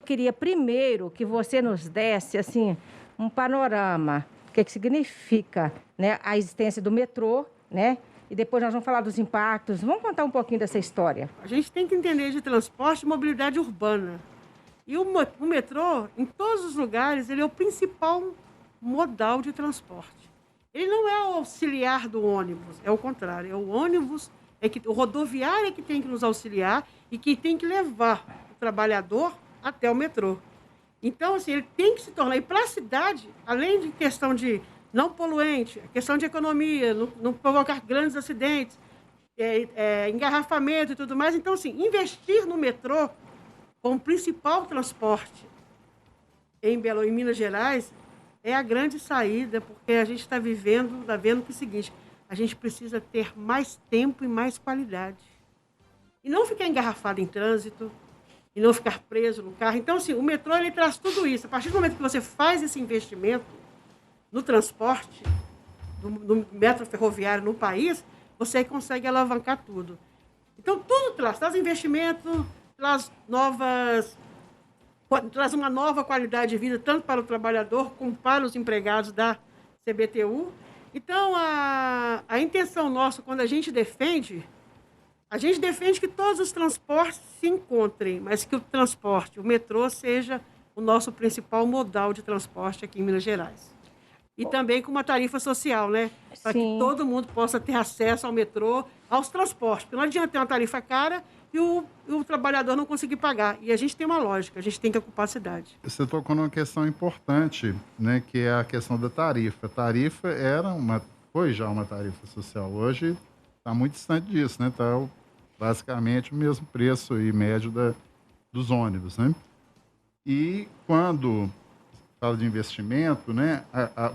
Queria primeiro que você nos desse assim um panorama, o que significa, né, a existência do metrô, né? E depois nós vamos falar dos impactos. Vamos contar um pouquinho dessa história. A gente tem que entender de transporte e mobilidade urbana. E o metrô, em todos os lugares, ele é o principal modal de transporte. Ele não é o auxiliar do ônibus, é o contrário. É o ônibus, o rodoviário é que tem que nos auxiliar e que tem que levar o trabalhador até o metrô. Então, assim, ele tem que se tornar... E para a cidade, além de questão de não poluente, a questão de economia, não provocar grandes acidentes, engarrafamento e tudo mais. Então, assim, investir no metrô como principal transporte em Minas Gerais é a grande saída, porque a gente está vendo que é o seguinte, a gente precisa ter mais tempo e mais qualidade. E não ficar engarrafado em trânsito, e não ficar preso no carro. Então, assim, o metrô ele traz tudo isso. A partir do momento que você faz esse investimento no transporte, no metro ferroviário no país, você consegue alavancar tudo. Então, tudo traz investimento, traz uma nova qualidade de vida, tanto para o trabalhador como para os empregados da CBTU. Então, a intenção nossa, quando a gente defende que todos os transportes se encontrem, mas que o metrô, seja o nosso principal modal de transporte aqui em Minas Gerais. E também com uma tarifa social, né? Para que todo mundo possa ter acesso ao metrô, aos transportes. Porque não adianta ter uma tarifa cara e o trabalhador não conseguir pagar. E a gente tem uma lógica, a gente tem que ocupar a cidade. Você tocou numa questão importante, né? Que é a questão da tarifa. A tarifa foi já uma tarifa social. Hoje está muito distante disso, né? Está basicamente o mesmo preço e médio dos ônibus, né? E quando fala de investimento, né?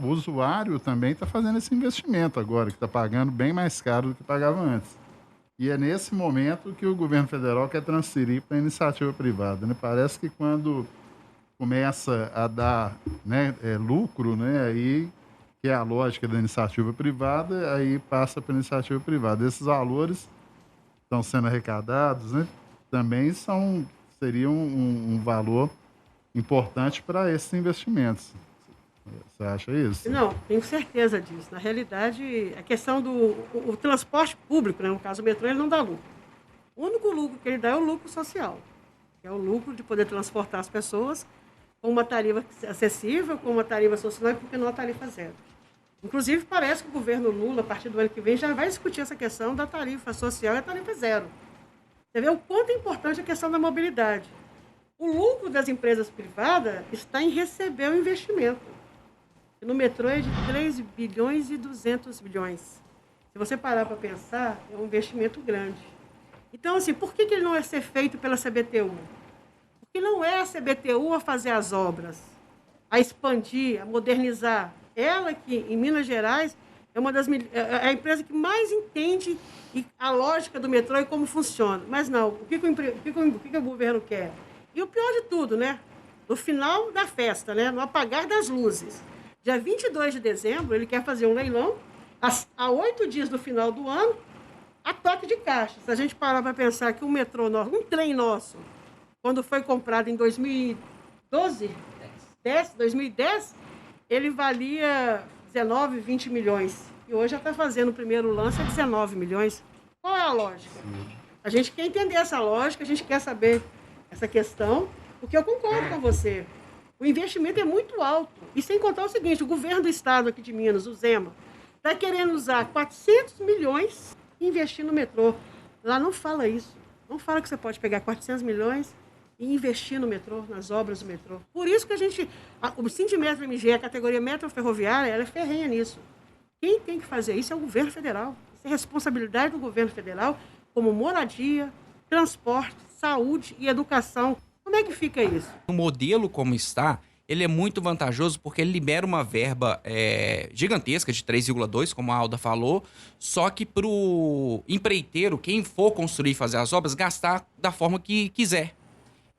O usuário também está fazendo esse investimento agora, que está pagando bem mais caro do que pagava antes. E é nesse momento que o governo federal quer transferir para a iniciativa privada, né? Parece que quando começa a dar, né, lucro, né? Aí que é a lógica da iniciativa privada, aí passa para a iniciativa privada. Esses valores estão sendo arrecadados, né, também seriam um valor importante para esses investimentos. Você acha isso? Não, tenho certeza disso. Na realidade, a questão do transporte público, né, no caso do metrô, ele não dá lucro. O único lucro que ele dá é o lucro social, que é o lucro de poder transportar as pessoas com uma tarifa acessível, com uma tarifa social e, por que não, a tarifa zero. Inclusive, parece que o governo Lula, a partir do ano que vem, já vai discutir essa questão da tarifa social e a tarifa zero. Você vê o quanto é importante a questão da mobilidade. O lucro das empresas privadas está em receber o investimento. No metrô é de 3 bilhões e 200 bilhões. Se você parar para pensar, é um investimento grande. Então, assim, por que ele não é ser feito pela CBTU? Porque não é a CBTU a fazer as obras, a expandir, a modernizar. Ela que, em Minas Gerais, é a empresa que mais entende a lógica do metrô e como funciona. Mas não, o que o governo quer? E o pior de tudo, né? No final da festa, né? No apagar das luzes. Dia 22 de dezembro, ele quer fazer um leilão, a 8 dias do final do ano, a toque de caixa. Se a gente parar para pensar que um metrô nosso, um trem nosso, quando foi comprado em 2010, ele valia 19, 20 milhões. E hoje já está fazendo o primeiro lance a 19 milhões. Qual é a lógica? A gente quer entender essa lógica, a gente quer saber essa questão, porque eu concordo com você. O investimento é muito alto. E sem contar o seguinte, o governo do estado aqui de Minas, o Zema, está querendo usar 400 milhões e investir no metrô. Lá não fala isso. Não fala que você pode pegar 400 milhões e investir no metrô, nas obras do metrô. Por isso que o Sindmetro MG, a categoria metro ferroviária, ela é ferrenha nisso. Quem tem que fazer isso é o governo federal. Isso é responsabilidade do governo federal, como moradia, transporte, saúde e educação. Como é que fica isso? O modelo como está, ele é muito vantajoso porque ele libera uma verba gigantesca de 3,2, como a Alda falou, só que para o empreiteiro, quem for construir e fazer as obras, gastar da forma que quiser.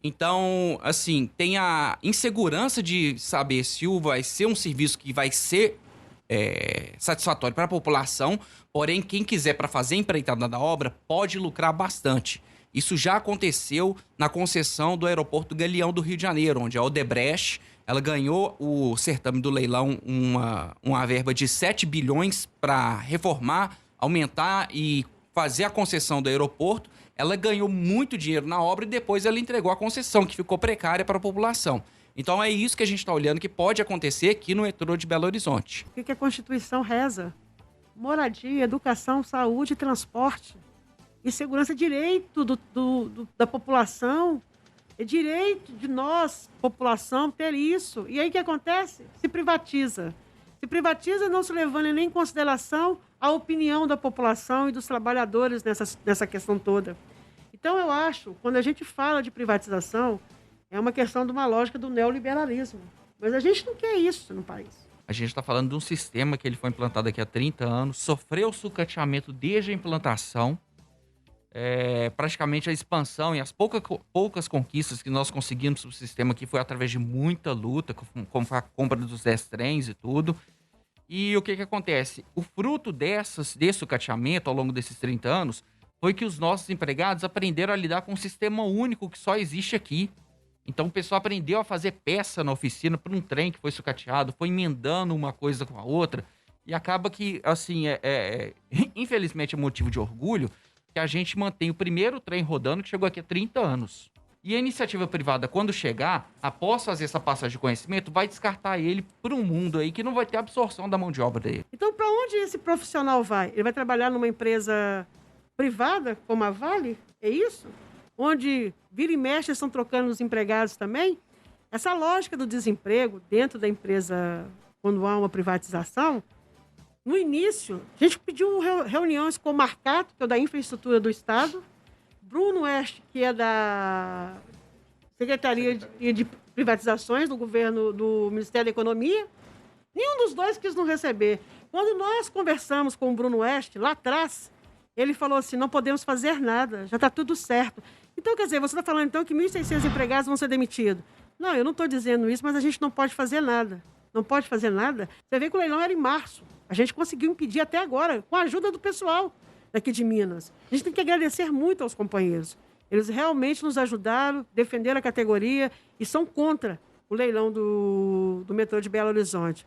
Então, assim, tem a insegurança de saber se vai ser um serviço que vai ser satisfatório para a população, porém, quem quiser para fazer a empreitada da obra pode lucrar bastante. Isso já aconteceu na concessão do aeroporto Galeão do Rio de Janeiro, onde a Odebrecht ela ganhou o certame do leilão uma verba de 7 bilhões para reformar, aumentar e fazer a concessão do aeroporto. Ela ganhou muito dinheiro na obra e depois ela entregou a concessão, que ficou precária para a população. Então é isso que a gente está olhando que pode acontecer aqui no metrô de Belo Horizonte. O que a Constituição reza? Moradia, educação, saúde e transporte. E segurança é direito da população. É direito de nós, população, ter isso. E aí o que acontece? Se privatiza. Se privatiza não se levando nem em consideração a opinião da população e dos trabalhadores nessa questão toda. Então eu acho, quando a gente fala de privatização, é uma questão de uma lógica do neoliberalismo. Mas a gente não quer isso no país. A gente está falando de um sistema que ele foi implantado aqui há 30 anos, sofreu sucateamento desde a implantação. Praticamente a expansão e as poucas conquistas que nós conseguimos no sistema aqui foi através de muita luta, como a compra dos 10 trens e tudo. E o que acontece? O fruto desse sucateamento ao longo desses 30 anos foi que os nossos empregados aprenderam a lidar com um sistema único que só existe aqui. Então o pessoal aprendeu a fazer peça na oficina para um trem que foi sucateado, foi emendando uma coisa com a outra. E acaba que, assim, infelizmente é motivo de orgulho que a gente mantém o primeiro trem rodando que chegou aqui há 30 anos. E a iniciativa privada, quando chegar, após fazer essa passagem de conhecimento, vai descartar ele para um mundo aí que não vai ter absorção da mão de obra dele. Então, para onde esse profissional vai? Ele vai trabalhar numa empresa privada, como a Vale? É isso? Onde vira e mexe estão trocando os empregados também? Essa lógica do desemprego dentro da empresa, quando há uma privatização, no início, a gente pediu reuniões com o Marcato, que é o da infraestrutura do Estado, Bruno Oeste, que é da Secretaria de Privatizações do governo do Ministério da Economia. Nenhum dos dois quis nos receber. Quando nós conversamos com o Bruno Oeste, lá atrás, ele falou assim, não podemos fazer nada, já está tudo certo. Então, quer dizer, você está falando então que 1.600 empregados vão ser demitidos. Não, eu não estou dizendo isso, mas a gente não pode fazer nada. Não pode fazer nada. Você vê que o leilão era em março. A gente conseguiu impedir até agora, com a ajuda do pessoal daqui de Minas. A gente tem que agradecer muito aos companheiros. Eles realmente nos ajudaram, defenderam a categoria e são contra o leilão do metrô de Belo Horizonte.